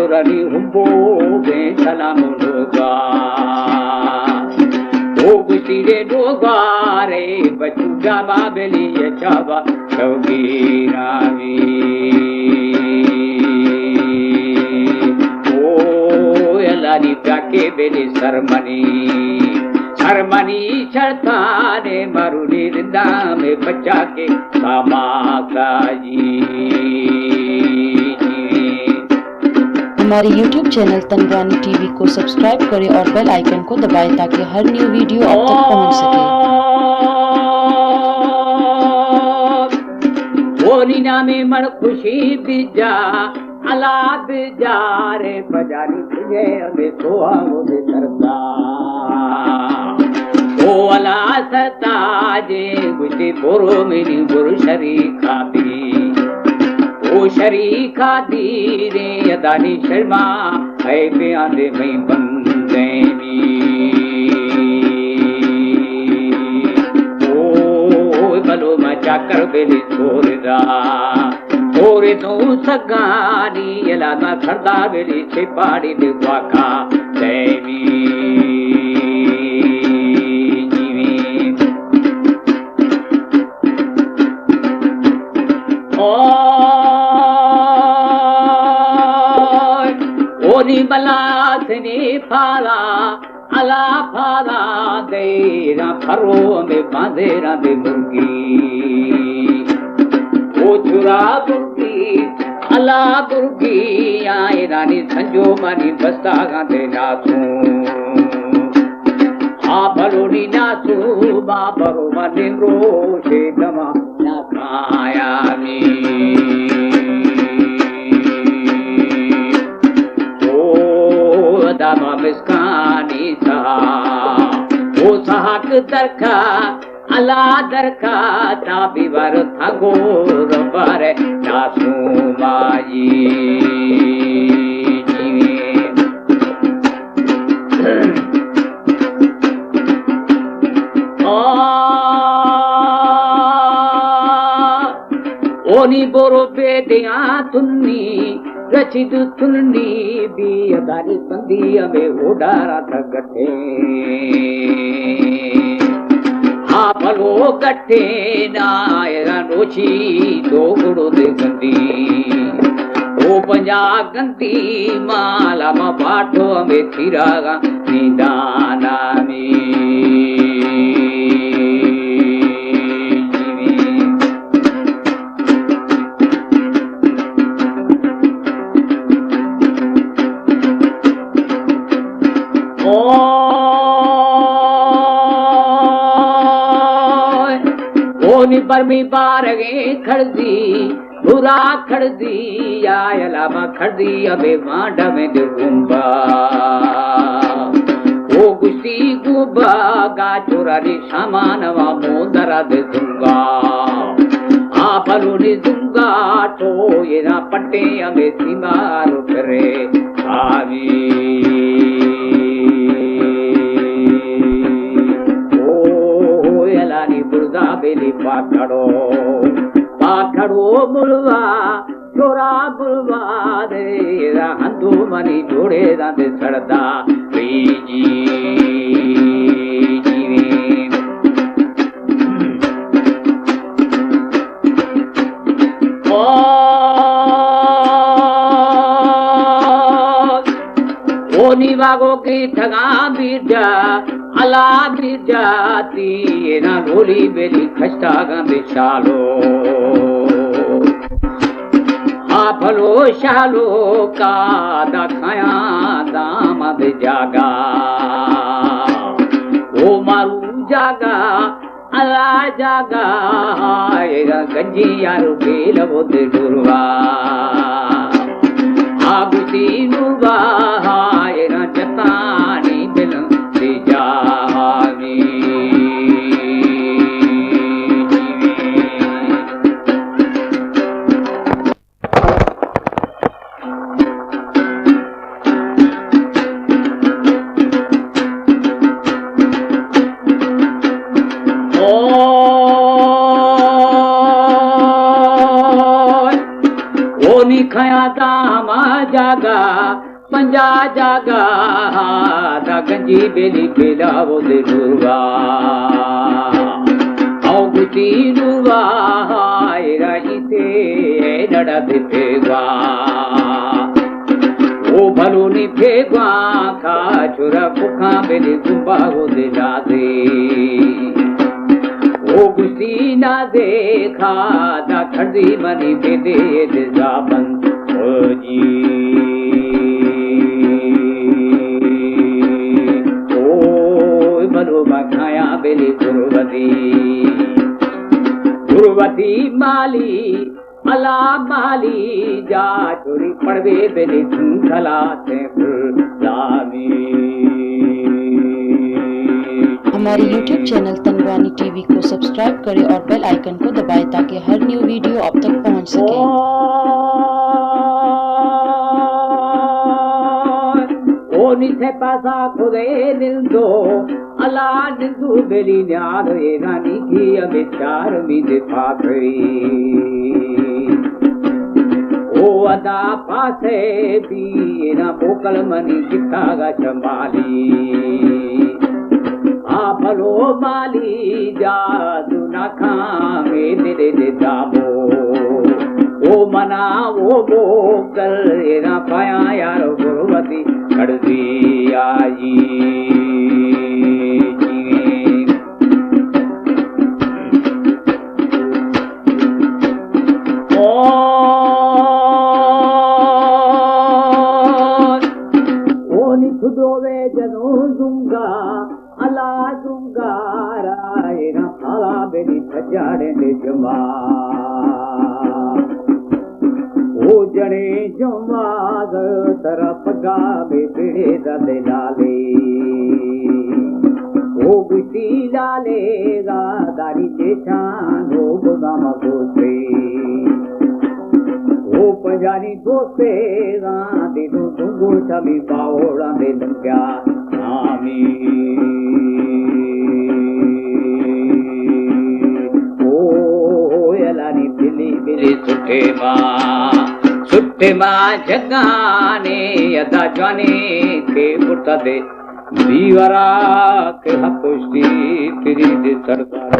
chorani humbo be salamunuga o gusire doga re bachuga babeli yachaba shogiravi o yalani pake beli ceremony चढ़ता ने मरुनी रिंदा में बच्चा के सामाका जी। हमारे YouTube चैनल तनवानी टीवी को सब्सक्राइब करें और बेल आइकन को दबाएं ताकि हर न्यू वीडियो आप तक पहुंच सके। बोली नामे मन खुशी बिजा अला बिजा रे बजारी तुझे हमें सोहा मुझे सरदा ओ अला सरता जे गुजे बोरो मेरी बोरो शरीका दी ओ शरीका दी रे अदानी शर्मा है पे आंदे में बंदेनी ओ बलो मचा कर बेली छोड़दा छोरे तो सगानी अला खरदा बेली छिपाड़ी दिवाका देवी ओनी बलासनी फाला अला फाला देरा फरो में बांधेरा दे मुर्गी ओ चुरा मुर्गी अला मुर्गी आए रानी संजो मानी बस्ता गांधे नासू आ भलोनी नासू बाबरो माने रोशे दमा ना खाया दामा मिस्कानी सा ओ सहाक दरखा अला दरखा ताबी वर थगो रबर नासू माई ओनी बोरो बेदिया तुन्नी रचिद तुन्नी भी अदारी संदी हमें उड़ारा था गठे हाँ भलो गठे नायरा रोची दो गुड़ो दे गंदी ओ पंजा गंदी माला मा बाटो हमें थिरागा निदाना में ओनी परमी बारगे खड़दी बुरा खड़दी आयला मा खड़दी अबे मांडा में दुंबा ओ गुस्ती गुबा गा चोरारी सामान वा मोदरा दे दूंगा आ बलूनी दूंगा तो ये ना पट्टे हमें सीमार करे आवी बेली पाखड़ो मुलवा छोरा बुलवा दे हंधू मनी जोड़े दांदे सड़दा बीजी ओनी वागो की ठगा बीजा अला जाती ना गोली बेली खस्ता गांधे शालो आ भलो शालो का दाखाया दामद जागा ओ मारू जागा अला जागा गंजी यारो बेल बोद डुरवा आबुती नुवा जतानी बिल जा जागा दा गंजी बेली बेला वो दे दुर्गा आओ गुटी दुर्गा एरा इसे नड़ा दे फेगवा ओ भलो नि फेगवा का चुरा कुखा बेली गुंबा वो दे जादे ओ गुटी ना देखा दा खड़ी मनी बेदे दे जाबन ओ जी खाया बेली गुरुवती माली अला माली जा चोरी पड़वे बेली खला से हमारे YouTube चैनल तनवानी टीवी को सब्सक्राइब करें और बेल आइकन को दबाएं ताकि हर न्यू वीडियो आप तक पहुंच सके। निथे पासा खुदे निंदो अला निंदु बेली न्याद रानी की अविचार मिदे पाखरी ओ अदा पासे भी ना बोकल मनी कितागा चंबाली आ भलो माली जादू ना खामे मेरे दे दाबो ओ मना वो बोकल ना पाया यार गुरुवती कड़दी आई ओ निथुदोवे जनो दूंगा अला दूंगा राय ना फाला बेली सजाड़े ने जमा ओ जड़े जमाद तरफ गावे बेड़े दे लाले ओ गुटी लाले दारी के शान ओ गोदाम दोस्ते ओ पंजारी दोस्ते दे दो दुगो छवि पाओड़ा दे लंग्या आमी ओ एलानी बिली बिली सुट्टे मां जगाने यदा जाने के पुट दे दीवारा के हतोशी तेरी दे सरदार